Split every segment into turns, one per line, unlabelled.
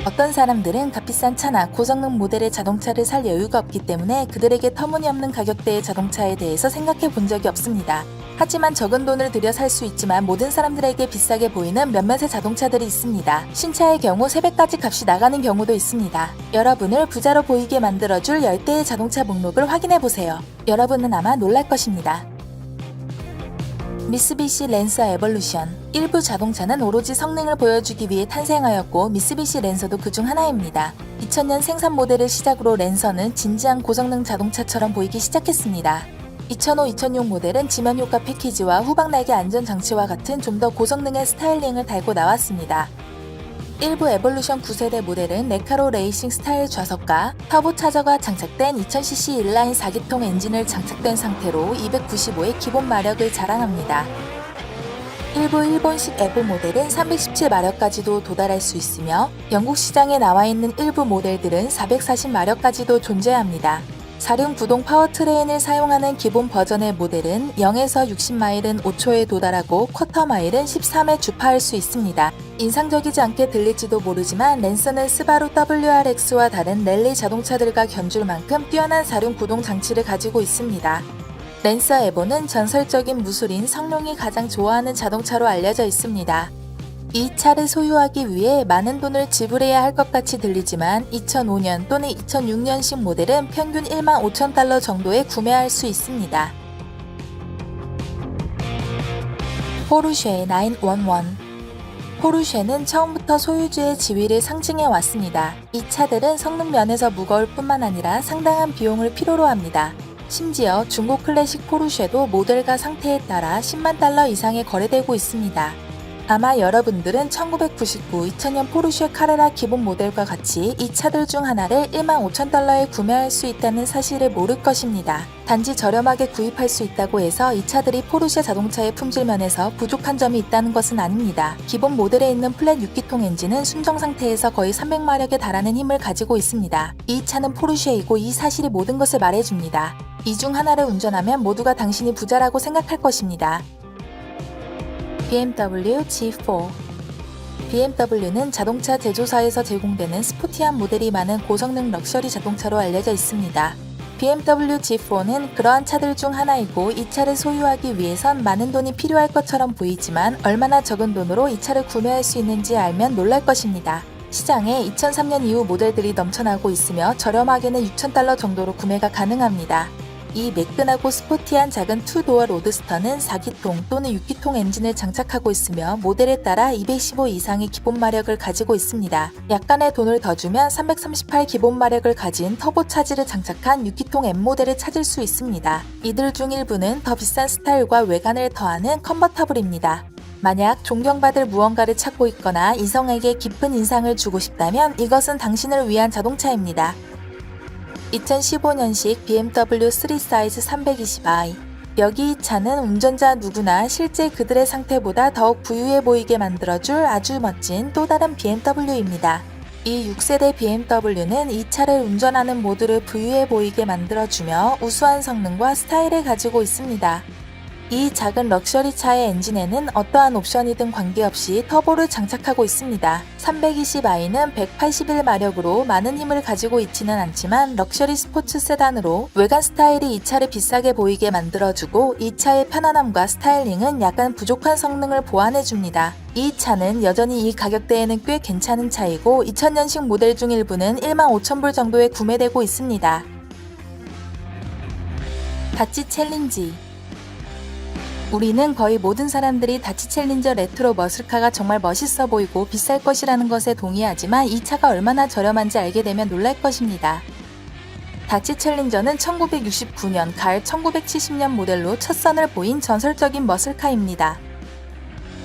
어떤 사람들은 값비싼 차나 고성능 모델의 자동차를 살 여유가 없기 때문에 그들에게 터무니없는 가격대의 자동차에 대해서 생각해 본 적이 없습니다. 하지만 적은 돈을 들여 살 수 있지만 모든 사람들에게 비싸게 보이는 몇몇의 자동차들이 있습니다. 신차의 경우 3배까지 값이 나가는 경우도 있습니다. 여러분을 부자로 보이게 만들어줄 10대의 자동차 목록을 확인해보세요. 여러분은 아마 놀랄 것입니다. 미쓰비시 랜서 에볼루션. 일부 자동차는 오로지 성능을 보여주기 위해 탄생하였고 미쓰비시 랜서도 그중 하나입니다. 2000년 생산 모델을 시작으로 랜서는 진지한 고성능 자동차처럼 보이기 시작했습니다. 2005-2006 모델은 지면 효과 패키지와 후방 날개 안전장치와 같은 좀 더 고성능의 스타일링을 달고 나왔습니다. 일부 에볼루션 9세대 모델은 레카로 레이싱 스타일 좌석과 터보차저가 장착된 2000cc 인라인 4기통 엔진을 장착된 상태로 295의 기본 마력을 자랑합니다. 일부 일본식 에보 모델은 317마력까지도 도달할 수 있으며 영국 시장에 나와 있는 일부 모델들은 440마력까지도 존재합니다. 4륜 구동 파워트레인을 사용하는 기본 버전의 모델은 0에서 60마일은 5초에 도달하고 쿼터마일은 13에 주파할 수 있습니다. 인상적이지 않게 들릴지도 모르지만 랜서는 스바루 WRX와 다른 랠리 자동차들과 견줄 만큼 뛰어난 4륜 구동 장치를 가지고 있습니다. 랜서 에보는 전설적인 무술인 성룡이 가장 좋아하는 자동차로 알려져 있습니다. 이 차를 소유하기 위해 많은 돈을 지불해야 할 것 같이 들리지만 2005년 또는 2006년식 모델은 평균 15,000달러 정도에 구매할 수 있습니다. 포르쉐 911. 포르쉐는 처음부터 소유주의 지위를 상징해 왔습니다. 이 차들은 성능 면에서 무거울 뿐만 아니라 상당한 비용을 필요로 합니다. 심지어 중고 클래식 포르쉐도 모델과 상태에 따라 10만 달러 이상에 거래되고 있습니다. 아마 여러분들은 1999, 2000년 포르쉐 카레라 기본 모델과 같이 이 차들 중 하나를 15,000달러에 구매할 수 있다는 사실을 모를 것입니다. 단지 저렴하게 구입할 수 있다고 해서 이 차들이 포르쉐 자동차의 품질 면에서 부족한 점이 있다는 것은 아닙니다. 기본 모델에 있는 플랫 6기통 엔진은 순정 상태에서 거의 300마력에 달하는 힘을 가지고 있습니다. 이 차는 포르쉐이고 이 사실이 모든 것을 말해줍니다. 이 중 하나를 운전하면 모두가 당신이 부자라고 생각할 것입니다. BMW G4. BMW는 자동차 제조사에서 제공되는 스포티한 모델이 많은 고성능 럭셔리 자동차로 알려져 있습니다. BMW G4는 그러한 차들 중 하나이고 이 차를 소유하기 위해선 많은 돈이 필요할 것처럼 보이지만 얼마나 적은 돈으로 이 차를 구매할 수 있는지 알면 놀랄 것입니다. 시장에 2003년 이후 모델들이 넘쳐나고 있으며 저렴하게는 6,000달러 정도로 구매가 가능합니다. 이 매끈하고 스포티한 작은 투도어 로드스터는 4기통 또는 6기통 엔진을 장착하고 있으며 모델에 따라 215 이상의 기본 마력을 가지고 있습니다. 약간의 돈을 더 주면 338 기본 마력을 가진 터보차지를 장착한 6기통 M모델을 찾을 수 있습니다. 이들 중 일부는 더 비싼 스타일과 외관을 더하는 컨버터블입니다. 만약 존경받을 무언가를 찾고 있거나 이성에게 깊은 인상을 주고 싶다면 이것은 당신을 위한 자동차입니다. 2015년식 BMW 3 사이즈 320i. 여기 이 차는 운전자 누구나 실제 그들의 상태보다 더욱 부유해 보이게 만들어줄 아주 멋진 또 다른 BMW입니다. 이 6세대 BMW는 이 차를 운전하는 모두를 부유해 보이게 만들어주며 우수한 성능과 스타일을 가지고 있습니다. 이 작은 럭셔리 차의 엔진에는 어떠한 옵션이든 관계없이 터보를 장착하고 있습니다. 320i는 181마력으로 많은 힘을 가지고 있지는 않지만 럭셔리 스포츠 세단으로 외관 스타일이 이 차를 비싸게 보이게 만들어주고 이 차의 편안함과 스타일링은 약간 부족한 성능을 보완해줍니다. 이 차는 여전히 이 가격대에는 꽤 괜찮은 차이고 2000년식 모델 중 일부는 15,000불 정도에 구매되고 있습니다. 다치 챌린지. 우리는 거의 모든 사람들이 다치 챌린저 레트로 머슬카가 정말 멋있어 보이고 비쌀 것이라는 것에 동의하지만 이 차가 얼마나 저렴한지 알게 되면 놀랄 것입니다. 다치 챌린저는 1969년, 가을 1970년 모델로 첫 선을 보인 전설적인 머슬카입니다.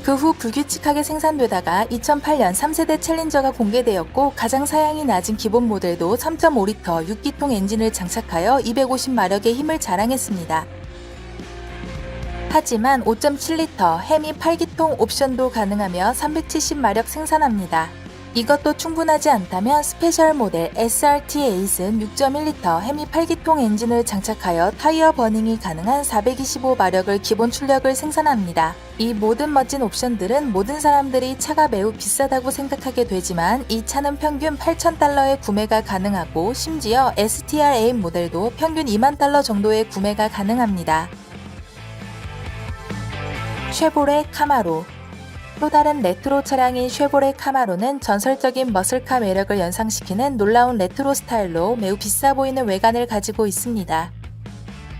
그 후 불규칙하게 생산되다가 2008년 3세대 챌린저가 공개되었고 가장 사양이 낮은 기본 모델도 3.5리터 6기통 엔진을 장착하여 250마력의 힘을 자랑했습니다. 하지만 5.7리터 해미 8기통 옵션도 가능하며 370마력 생산합니다. 이것도 충분하지 않다면 스페셜 모델 SRT 에이스는 6.1L 헤미 8기통 엔진을 장착하여 타이어 버닝이 가능한 425마력을 기본 출력을 생산합니다. 이 모든 멋진 옵션들은 모든 사람들이 차가 매우 비싸다고 생각하게 되지만 이 차는 평균 8,000달러에 구매가 가능하고 심지어 STR8 모델도 평균 2만 달러 정도의 구매가 가능합니다. 쉐보레 카마로. 또 다른 레트로 차량인 쉐보레 카마로는 전설적인 머슬카 매력을 연상시키는 놀라운 레트로 스타일로 매우 비싸 보이는 외관을 가지고 있습니다.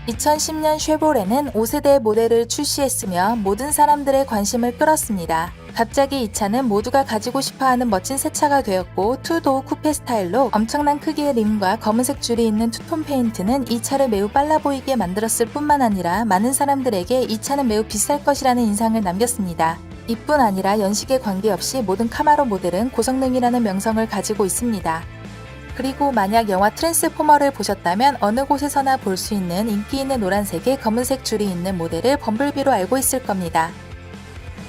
2010년 쉐보레는 5세대 모델을 출시했으며 모든 사람들의 관심을 끌었습니다. 갑자기 이 차는 모두가 가지고 싶어하는 멋진 새 차가 되었고 투도어 쿠페 스타일로 엄청난 크기의 림과 검은색 줄이 있는 투톤 페인트는 이 차를 매우 빨라 보이게 만들었을 뿐만 아니라 많은 사람들에게 이 차는 매우 비쌀 것이라는 인상을 남겼습니다. 이뿐 아니라 연식에 관계없이 모든 카마로 모델은 고성능이라는 명성을 가지고 있습니다. 그리고 만약 영화 트랜스포머를 보셨다면 어느 곳에서나 볼 수 있는 인기 있는 노란색에 검은색 줄이 있는 모델을 범블비로 알고 있을 겁니다.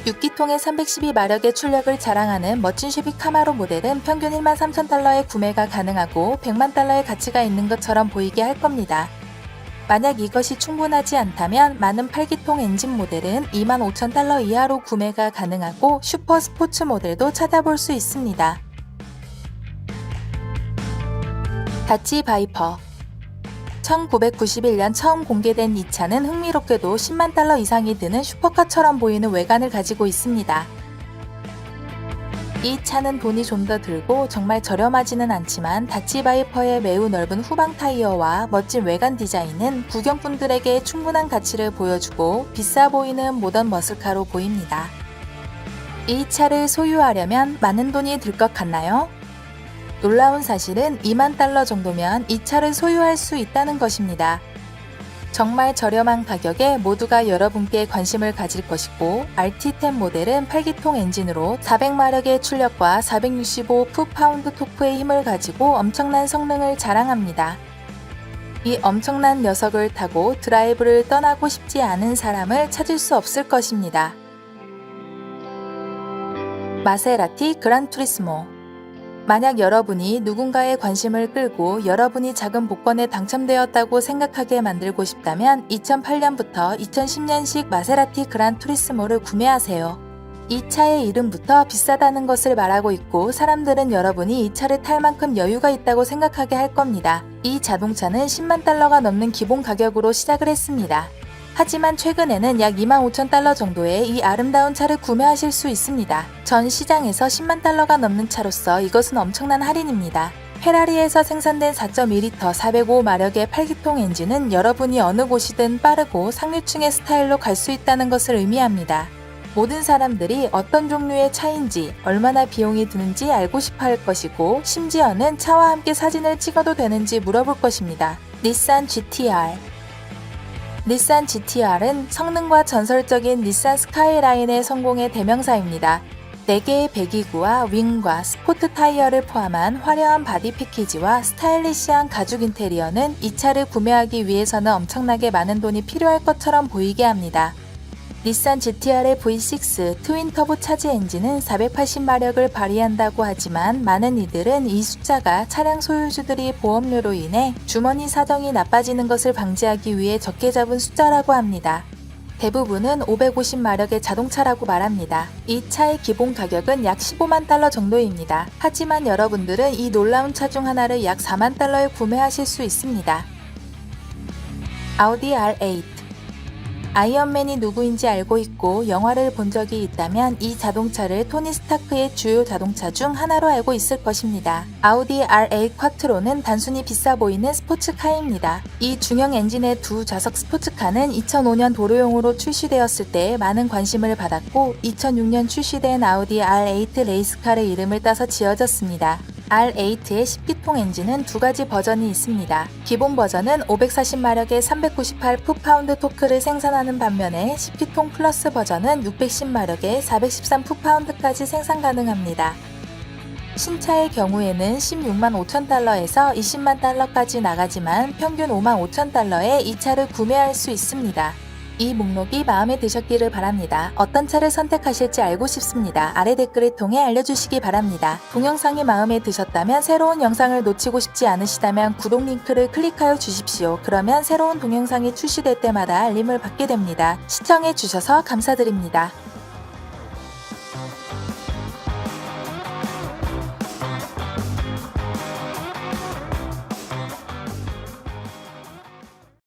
6기통의 312마력의 출력을 자랑하는 멋진 쉐비 카마로 모델은 평균 13,000달러에 구매가 가능하고 100만 달러의 가치가 있는 것처럼 보이게 할 겁니다. 만약 이것이 충분하지 않다면 많은 8기통 엔진 모델은 25,000달러 이하로 구매가 가능하고 슈퍼 스포츠 모델도 찾아볼 수 있습니다. 다치 바이퍼. 1991년 처음 공개된 이 차는 흥미롭게도 10만 달러 이상이 드는 슈퍼카처럼 보이는 외관을 가지고 있습니다. 이 차는 돈이 좀 더 들고 정말 저렴하지는 않지만 다치 바이퍼의 매우 넓은 후방 타이어와 멋진 외관 디자인은 구경꾼들에게 충분한 가치를 보여주고 비싸 보이는 모던 머슬카로 보입니다. 이 차를 소유하려면 많은 돈이 들 것 같나요? 놀라운 사실은 2만 달러 정도면 이 차를 소유할 수 있다는 것입니다. 정말 저렴한 가격에 모두가 여러분께 관심을 가질 것이고 RT10 모델은 8기통 엔진으로 400마력의 출력과 465 푸파운드 토크의 힘을 가지고 엄청난 성능을 자랑합니다. 이 엄청난 녀석을 타고 드라이브를 떠나고 싶지 않은 사람을 찾을 수 없을 것입니다. 마세라티 그란투리스모. 만약 여러분이 누군가의 관심을 끌고 여러분이 작은 복권에 당첨되었다고 생각하게 만들고 싶다면 2008년부터 2010년식 마세라티 그란 투리스모를 구매하세요. 이 차의 이름부터 비싸다는 것을 말하고 있고 사람들은 여러분이 이 차를 탈 만큼 여유가 있다고 생각하게 할 겁니다. 이 자동차는 10만 달러가 넘는 기본 가격으로 시작을 했습니다. 하지만 최근에는 약 25,000달러 정도의 이 아름다운 차를 구매하실 수 있습니다. 전 시장에서 10만 달러가 넘는 차로서 이것은 엄청난 할인입니다. 페라리에서 생산된 4.2L 405마력의 8기통 엔진은 여러분이 어느 곳이든 빠르고 상류층의 스타일로 갈 수 있다는 것을 의미합니다. 모든 사람들이 어떤 종류의 차인지, 얼마나 비용이 드는지 알고 싶어 할 것이고 심지어는 차와 함께 사진을 찍어도 되는지 물어볼 것입니다. 닛산 GT-R. 닛산 GT-R은 성능과 전설적인 닛산 스카이라인의 성공의 대명사입니다. 4개의 배기구와 윙과 스포트 타이어를 포함한 화려한 바디 패키지와 스타일리시한 가죽 인테리어는 이 차를 구매하기 위해서는 엄청나게 많은 돈이 필요할 것처럼 보이게 합니다. 닛산 GT-R의 V6 트윈 터보 차지 엔진은 480마력을 발휘한다고 하지만 많은 이들은 이 숫자가 차량 소유주들이 보험료로 인해 주머니 사정이 나빠지는 것을 방지하기 위해 적게 잡은 숫자라고 합니다. 대부분은 550마력의 자동차라고 말합니다. 이 차의 기본 가격은 약 15만 달러 정도입니다. 하지만 여러분들은 이 놀라운 차 중 하나를 약 4만 달러에 구매하실 수 있습니다. 아우디 R8. 아이언맨이 누구인지 알고 있고 영화를 본 적이 있다면 이 자동차를 토니 스타크의 주요 자동차 중 하나로 알고 있을 것입니다. 아우디 R8 쿼트로는 단순히 비싸 보이는 스포츠카입니다. 이 중형 엔진의 두 좌석 스포츠카는 2005년 도로용으로 출시되었을 때 많은 관심을 받았고 2006년 출시된 아우디 R8 레이스카의 이름을 따서 지어졌습니다. R8의 10기통 엔진은 두 가지 버전이 있습니다. 기본 버전은 540마력의 398 푸파운드 토크를 생산하는 반면에 10기통 플러스 버전은 610마력의 413 푸파운드까지 생산 가능합니다. 신차의 경우에는 16만 5천 달러에서 20만 달러까지 나가지만 평균 5만 5천 달러에 이 차를 구매할 수 있습니다. 이 목록이 마음에 드셨기를 바랍니다. 어떤 차를 선택하실지 알고 싶습니다. 아래 댓글을 통해 알려주시기 바랍니다. 동영상이 마음에 드셨다면 새로운 영상을 놓치고 싶지 않으시다면 구독 링크를 클릭하여 주십시오. 그러면 새로운 동영상이 출시될 때마다 알림을 받게 됩니다. 시청해주셔서 감사드립니다.